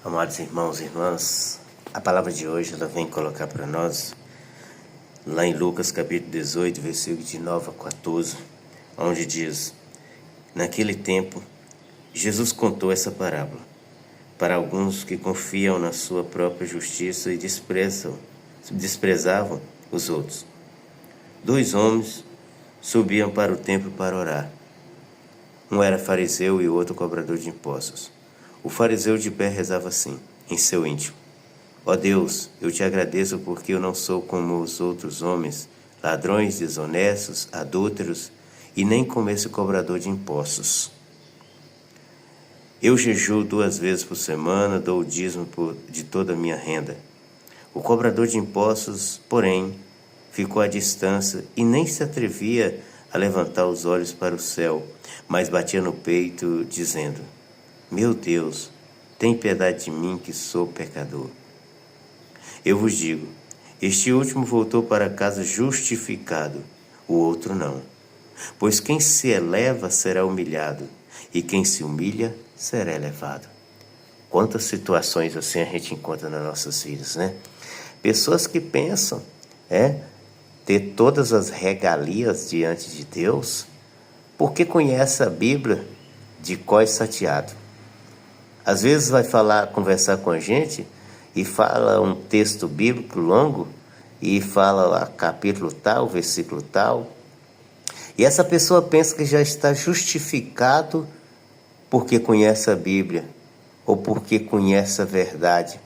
Amados irmãos e irmãs, a palavra de hoje ela vem colocar para nós, lá em Lucas capítulo 18, versículo de 9 a 14, onde diz: naquele tempo, Jesus contou essa parábola para alguns que confiam na sua própria justiça e desprezavam os outros. 2 homens subiam para o templo para orar. Um era fariseu e o outro cobrador de impostos. O fariseu de pé rezava assim, em seu íntimo: ó Deus, eu te agradeço porque eu não sou como os outros homens, ladrões, desonestos, adúlteros e nem como esse cobrador de impostos. Eu jejuo 2 vezes por semana, dou o dízimo de toda a minha renda. O cobrador de impostos, porém, ficou à distância e nem se atrevia a levantar os olhos para o céu, mas batia no peito, dizendo: meu Deus, tem piedade de mim que sou pecador. Eu vos digo, este último voltou para casa justificado, o outro não. Pois quem se eleva será humilhado, e quem se humilha será elevado. Quantas situações assim a gente encontra nas nossas vidas, né? Pessoas que pensam, ter todas as regalias diante de Deus, porque conhece a Bíblia de cor salteado. Às vezes vai conversar com a gente e fala um texto bíblico longo e fala lá capítulo tal, versículo tal. E essa pessoa pensa que já está justificado porque conhece a Bíblia ou porque conhece a verdade.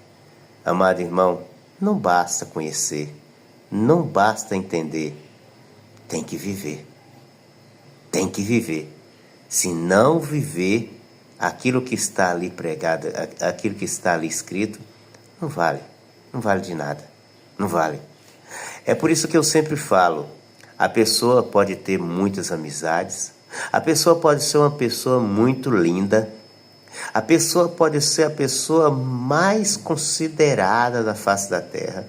Amado irmão, não basta conhecer, não basta entender, tem que viver. Tem que viver. Se não viver aquilo que está ali pregado, aquilo que está ali escrito, não vale de nada, não vale. É por isso que eu sempre falo, a pessoa pode ter muitas amizades, a pessoa pode ser uma pessoa muito linda, a pessoa pode ser a pessoa mais considerada da face da terra,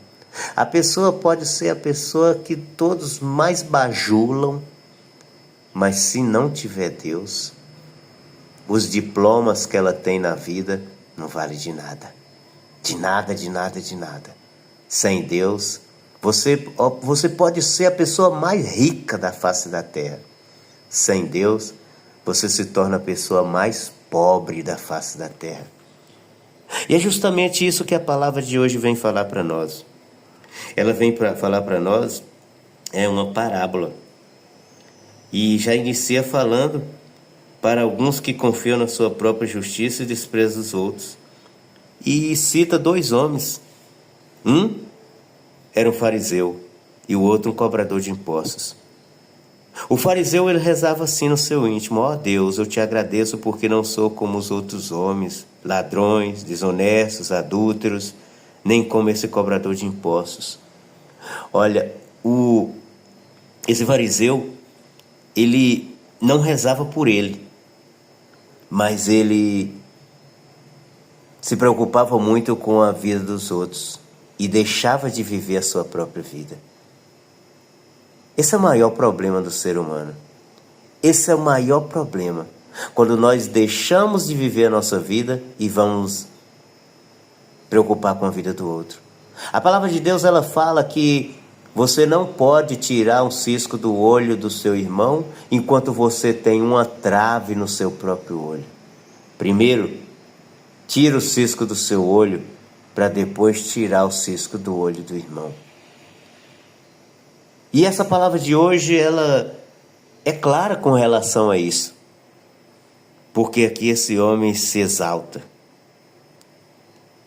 a pessoa pode ser a pessoa que todos mais bajulam, mas se não tiver Deus, os diplomas que ela tem na vida não valem de nada. De nada, de nada, de nada. Sem Deus, você pode ser a pessoa mais rica da face da terra. Sem Deus, você se torna a pessoa mais pobre da face da terra. E é justamente isso que a palavra de hoje vem falar para nós. Ela vem para falar para nós, é uma parábola. E já inicia falando para alguns que confiam na sua própria justiça e desprezam os outros. E cita 2 homens. Um era um fariseu e o outro um cobrador de impostos. O fariseu ele rezava assim no seu íntimo: ó Deus, eu te agradeço porque não sou como os outros homens, ladrões, desonestos, adúlteros, nem como esse cobrador de impostos. Olha, esse fariseu, ele não rezava por ele, mas ele se preocupava muito com a vida dos outros e deixava de viver a sua própria vida. Esse é o maior problema do ser humano. Esse é o maior problema. Quando nós deixamos de viver a nossa vida e vamos preocupar com a vida do outro. A palavra de Deus ela fala que você não pode tirar um cisco do olho do seu irmão enquanto você tem uma trave no seu próprio olho. Primeiro, tira o cisco do seu olho para depois tirar o cisco do olho do irmão. E essa palavra de hoje, ela é clara com relação a isso. Porque aqui esse homem se exalta.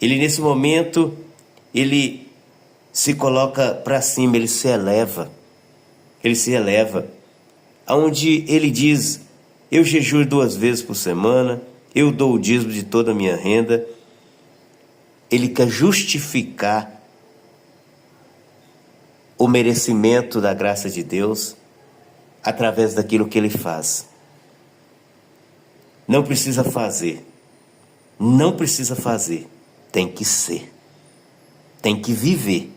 Ele nesse momento, ele se coloca para cima, ele se eleva. Ele se eleva. Onde ele diz: eu jejuo 2 vezes por semana, eu dou o dízimo de toda a minha renda. Ele quer justificar o merecimento da graça de Deus através daquilo que ele faz. Não precisa fazer. Não precisa fazer. Tem que ser. Tem que viver.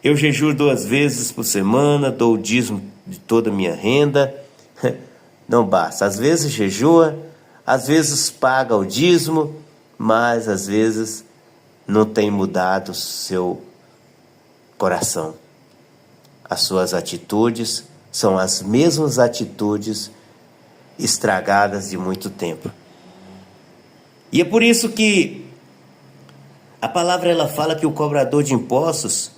Eu jejuo 2 vezes por semana, dou o dízimo de toda a minha renda. Não basta. Às vezes jejua, às vezes paga o dízimo, mas às vezes não tem mudado seu coração. As suas atitudes são as mesmas atitudes estragadas de muito tempo. E é por isso que a palavra ela fala que o cobrador de impostos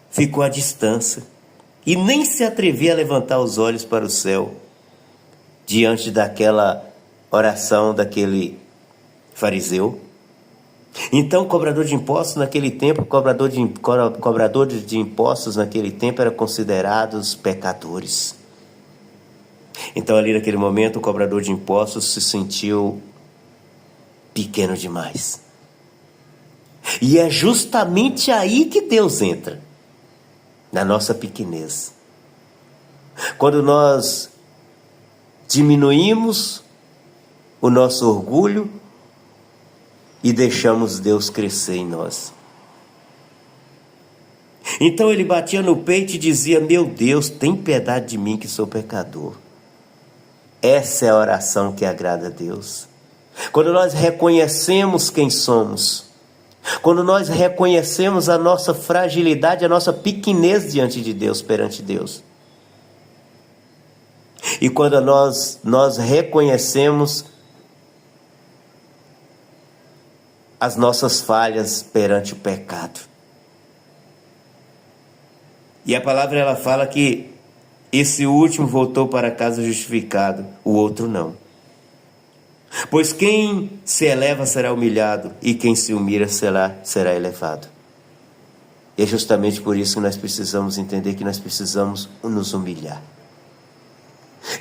ficou à distância e nem se atrevia a levantar os olhos para o céu diante daquela oração daquele fariseu. Então, cobrador de impostos naquele tempo, cobradores de impostos naquele tempo eram considerados pecadores. Então, ali naquele momento, o cobrador de impostos se sentiu pequeno demais. E é justamente aí que Deus entra, na nossa pequenez. Quando nós diminuímos o nosso orgulho e deixamos Deus crescer em nós. Então ele batia no peito e dizia: meu Deus, tem piedade de mim que sou pecador. Essa é a oração que agrada a Deus. Quando nós reconhecemos quem somos, quando nós reconhecemos a nossa fragilidade, a nossa pequenez diante de Deus, perante Deus. E quando nós reconhecemos as nossas falhas perante o pecado. E a palavra ela fala que esse último voltou para casa justificado, o outro não. Pois quem se eleva será humilhado, e quem se humilha será elevado. E é justamente por isso que nós precisamos entender que nós precisamos nos humilhar.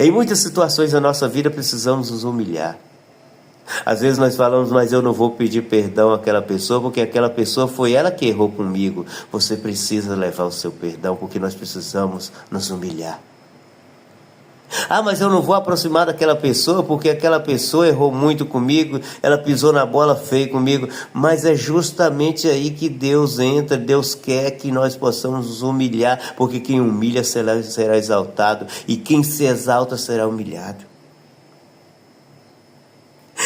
Em muitas situações da nossa vida precisamos nos humilhar. Às vezes nós falamos: mas eu não vou pedir perdão àquela pessoa, porque aquela pessoa foi ela que errou comigo. Você precisa levar o seu perdão, porque nós precisamos nos humilhar. Ah, mas eu não vou aproximar daquela pessoa, porque aquela pessoa errou muito comigo, ela pisou na bola feio comigo. Mas é justamente aí que Deus entra. Deus quer que nós possamos nos humilhar, porque quem humilha será exaltado, e quem se exalta será humilhado.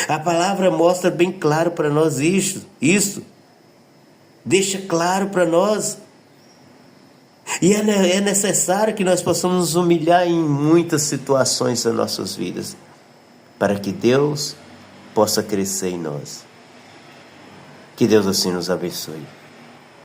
A palavra mostra bem claro para nós isso. Deixa claro para nós. E é necessário que nós possamos nos humilhar em muitas situações das nossas vidas, para que Deus possa crescer em nós. Que Deus assim nos abençoe.